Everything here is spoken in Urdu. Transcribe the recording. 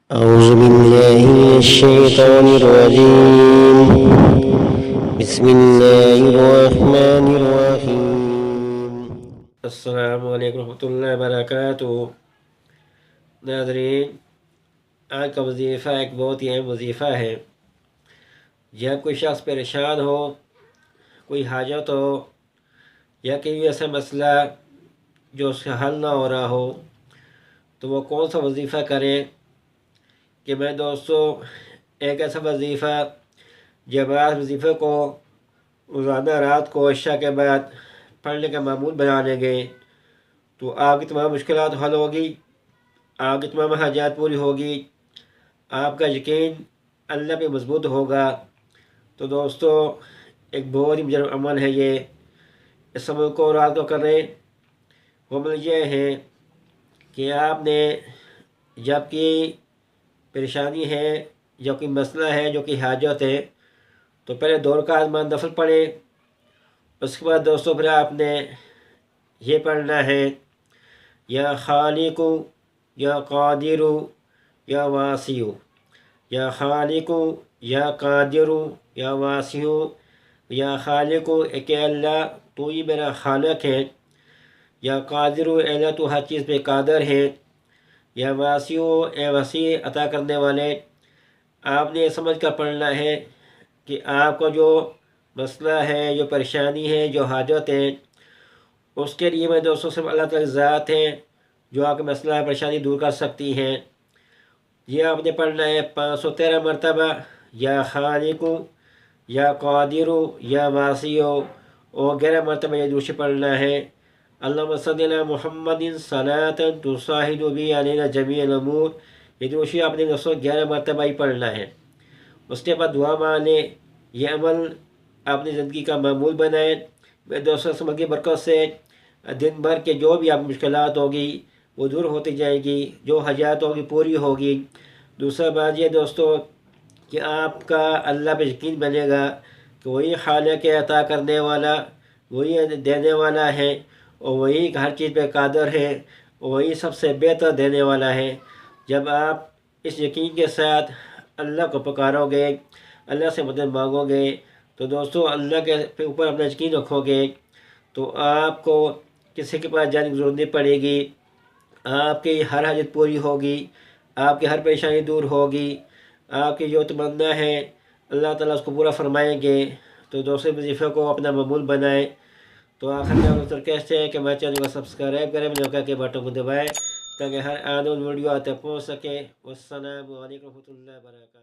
أعوذ بالله من الشيطان الرجيم بسم الله الرحمن الرحيم السلام علیکم ورحمۃ اللہ وبرکاتہ۔ ناظرین، آج کا وظیفہ ایک بہت ہی اہم وظیفہ ہے۔ جب کوئی شخص پریشان ہو، کوئی حاجت ہو یا کوئی ایسا مسئلہ جو اس کا حل نہ ہو رہا ہو تو وہ کون سا وظیفہ کرے کہ میں دوستو ایک ایسا وظیفہ جب آپ وظیفے کو روزانہ رات کو عشاء کے بعد پڑھنے کا معمول بنا لیں گے تو آپ کی تمام مشکلات حل ہوگی، آپ کی تمام حاجات پوری ہوگی، آپ کا یقین اللہ پہ مضبوط ہوگا۔ تو دوستو ایک بہت ہی مجرب عمل ہے یہ، اس عمل کو رات کو کریں۔ وہ عمل یہ ہے کہ آپ نے جب کہ پریشانی ہے یا کوئی مسئلہ ہے جو کہ حاجت ہے تو پہلے 2 رکعت نفل پڑھیں۔ اس کے بعد دوستو پھر آپ نے یہ پڑھنا ہے یا خالق یا قادر یا واسع، یا خالق یا قادر یا واسع، یا خالق کہ اللہ تو ہی میرا خالق ہے، یا قادر اے اللہ تو ہر چیز پہ قادر ہے، یا واسع اے وسیع عطا کرنے والے۔ آپ نے یہ سمجھ کر پڑھنا ہے کہ آپ کا جو مسئلہ ہے، جو پریشانی ہے، جو حاجت ہے، اس کے لیے میں دوستوں صرف اللہ تعالی ذات ہے جو آپ کا مسئلہ پریشانی دور کر سکتی ہیں۔ یہ آپ نے پڑھنا ہے 513 مرتبہ، یا خالق یا قادر یا واسع، اور 11 مرتبہ یہ دوسری پڑھنا ہے اللہم صلی علی محمد صلاۃ تصاہد بی علینا جمیع الامور۔ یہ دوسری آپ نے 11 مرتبہ ہی پڑھنا ہے۔ اس کے بعد دعا مانگیں۔ یہ عمل اپنی زندگی کا معمول بنائیں۔ میں دوستوں سمجھ کی برکت سے دن بھر کے جو بھی آپ مشکلات ہوگی وہ دور ہوتی جائے گی، جو حاجات ہوگی پوری ہوگی۔ دوسرا بات یہ دوستو کہ آپ کا اللہ پہ یقین بنے گا کہ وہی خالق عطا کرنے والا، وہی دینے والا ہے، اور وہی ہر چیز پہ قادر ہے، اور وہی سب سے بہتر دینے والا ہے۔ جب آپ اس یقین کے ساتھ اللہ کو پکارو گے، اللہ سے مدد مانگو گے، تو دوستو اللہ کے اوپر اپنا یقین رکھو گے تو آپ کو کسی کے پاس جانے کی ضرورت نہیں پڑے گی۔ آپ کی ہر حاجت پوری ہوگی، آپ کی ہر پریشانی دور ہوگی، آپ کی جو تمنا ہے اللہ تعالیٰ اس کو پورا فرمائیں گے۔ تو دوسرے وظیفے کو اپنا معمول بنائیں۔ تو آخر میں آپ کہتے ہیں کہ ہمارے چینل کو سبسکرائب کریں، نوٹیفیکیشن کے بٹن کو دبائیں تاکہ ہر آنے والی ویڈیو آپ تک پہنچ سکے۔ والسلام علیکم ورحمۃ اللہ وبرکاتہ۔